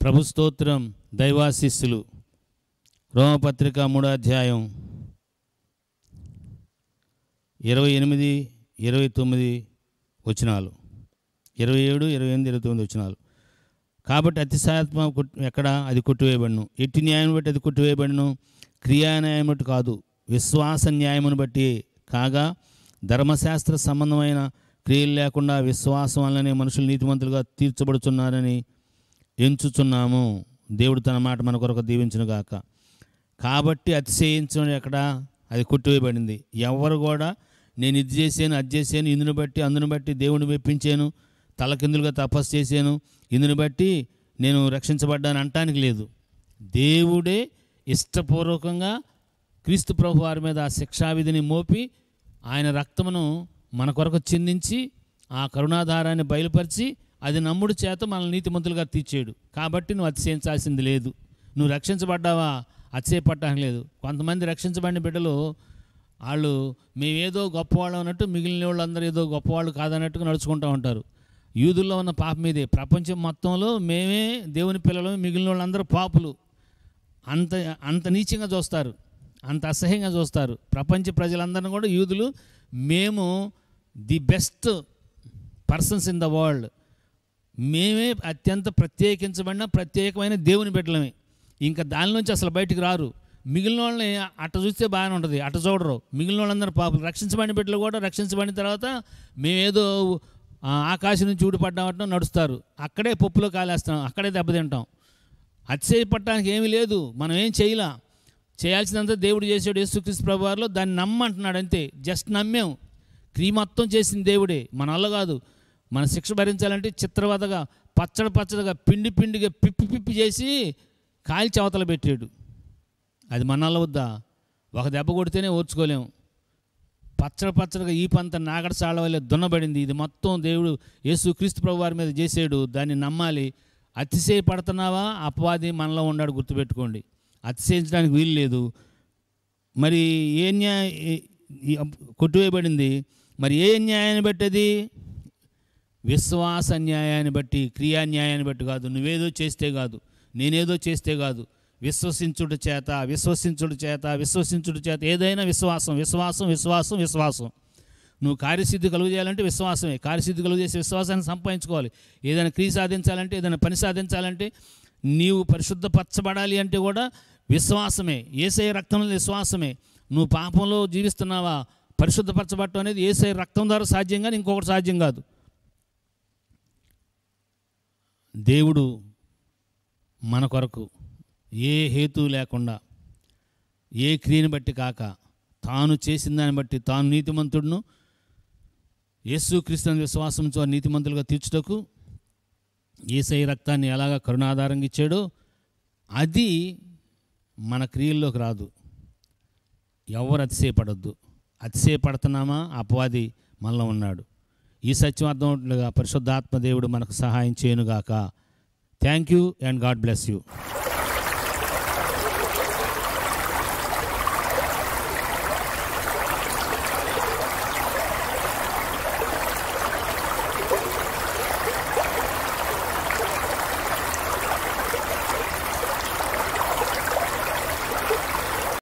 ప్రభు స్తోత్రం. దైవాశీస్సులు. రోమపత్రిక 3వ అధ్యాయం 28, 29 వచనాలు, 27, 28, 29 వచనాలు. కాబట్టి అతిశయాత్మ ఎక్కడ అది కొట్టివేయబడును, ఎట్టి న్యాయం బట్టి అది కొట్టివేయబడును, క్రియా న్యాయం బట్టి కాదు, విశ్వాస న్యాయమును బట్టి కాగా, ధర్మశాస్త్ర సంబంధమైన క్రియలు లేకుండా విశ్వాసం వల్లనే మనుషులు నీతిమంతులుగా తీర్చబడుతున్నారని ఎంచుచున్నాము. దేవుడు తన మాట మన కొరకు దీవించునుగాక. కాబట్టి అతిశయించడం ఎక్కడ అది కొట్టివేయబడింది. ఎవరు కూడా నేను ఇది చేశాను, అది చేశాను, ఇందుని బట్టి అందుని బట్టి దేవుని మెప్పించాను, తలకిందులుగా తపస్సు చేశాను, ఇందుని బట్టి నేను రక్షించబడ్డాను అంటానికి లేదు. దేవుడే ఇష్టపూర్వకంగా క్రీస్తు ప్రభు వారి మీద ఆ శిక్షావిధిని మోపి ఆయన రక్తమును మన కొరకు చిందించి ఆ కరుణాధారాన్ని బయలుపరిచి అది నమ్ముడు చేత మనల్ని నీతిమంతులుగా తీర్చాడు. కాబట్టి నువ్వు అతిశయించాల్సింది లేదు. నువ్వు రక్షించబడ్డావా, అతిశయపడటానికి లేదు. కొంతమంది రక్షించబడిన బిడ్డలు వాళ్ళు మేమేదో గొప్పవాళ్ళు అన్నట్టు మిగిలిన వాళ్ళందరూ ఏదో గొప్పవాళ్ళు కాదన్నట్టుగా నడుచుకుంటూ ఉంటారు. యూదుల్లో ఉన్న పాపం ఇదే. ప్రపంచం మొత్తంలో మేమే దేవుని పిల్లలు, మిగిలిన వాళ్ళందరూ పాపులు. అంత నీచంగా చూస్తారు, అంత అసహ్యంగా చూస్తారు. ప్రపంచ ప్రజలందరినీ కూడా యూదులు మేము the best persons in the world, మేమే అత్యంత ప్రత్యేకమైన దేవుని బిడ్డలమే. ఇంకా దాని నుంచి అసలు బయటికి రారు. మిగిలిన వాళ్ళని అట్ట చూస్తే బాగానే ఉంటుంది, అట్ట చూడరు. మిగిలిన వాళ్ళందరూ పాపలు. రక్షించబడిన బిడ్డలు కూడా రక్షించబడిన తర్వాత మేమేదో ఆకాశం నుంచి ఊడిపడ్డామటం నడుస్తారు. అక్కడే పప్పులో కాలేస్తాం, అక్కడే దెబ్బతింటాం. అతిశయపడటానికి ఏమీ లేదు. మనం ఏం చేయాల్సినంత దేవుడు చేసాడు యేసుక్రీస్తు ప్రభువారిలో. దాన్ని నమ్మంటున్నాడు అంతే. జస్ట్ నమ్మాం. క్రియ మొత్తం చేసింది దేవుడే, మన వల్ల కాదు. మన శిక్ష భరించాలంటే చిత్రవదగా పచ్చడిగా పిండిగా పిప్పి చేసి కాల్చి అవతల పెట్టాడు. అది మన వల్ల వద్దా? ఒక దెబ్బ కొడితేనే ఓర్చుకోలేము. పచ్చడిగా ఈ పంత నాగడ సాళ్ళ వల్లే దున్నబడింది. ఇది మొత్తం దేవుడు యేసుక్రీస్తు ప్రభువారి మీద చేసాడు. దాన్ని నమ్మాలి. అతిశయపడుతున్నావా, అపవాది మనలో ఉన్నాడు, గుర్తుపెట్టుకోండి. అతిశయించడానికి వీలు లేదు. మరి ఏ కొట్టివేయబడింది. మరి ఏ న్యాయాన్ని బట్టి? అది విశ్వాస న్యాయాన్ని బట్టి, క్రియా న్యాయాన్ని బట్టి కాదు. నువ్వేదో చేస్తే కాదు, నేనేదో చేస్తే కాదు. విశ్వసించుడు చేత ఏదైనా విశ్వాసం. నువ్వు కార్యసిద్ధి కలుగు చేయాలంటే విశ్వాసమే. కార్యసిద్ధి కలుగు చేసే విశ్వాసాన్ని సంపాదించుకోవాలి. ఏదైనా క్రియ సాధించాలంటే, ఏదైనా పని సాధించాలంటే, నీవు పరిశుద్ధపరచబడాలి అంటే కూడా విశ్వాసమే. యేసయ్య రక్తంలో విశ్వాసమే. నువ్వు పాపంలో జీవిస్తున్నావా, పరిశుద్ధపరచబడటం అనేది యేసయ్య రక్తం ద్వారా సాధ్యం, కానీ ఇంకొకటి సాధ్యం కాదు. దేవుడు మన కొరకు ఏ హేతు లేకుండా, ఏ క్రియని బట్టి కాక, తాను చేసిన దాన్ని బట్టి తాను నీతిమంతుడును, యేసుక్రీస్తుని విశ్వాసంతో నీతిమంతులుగా తీర్చుటకు యేసయ్య రక్తాన్ని ఎలాగా కరుణాధారంగా ఇచ్చాడో అది మన క్రియల్లోకి రాదు. ఎవరు అతిశయపడొద్దు. అతిశయపడుతున్నామా, అపవాది మనలో ఉన్నాడు. ఈ సత్యం అర్థమవుతుండగా పరిశుద్ధాత్మ దేవుడు మనకు సహాయం చేయనుగాక. Thank you and God bless you.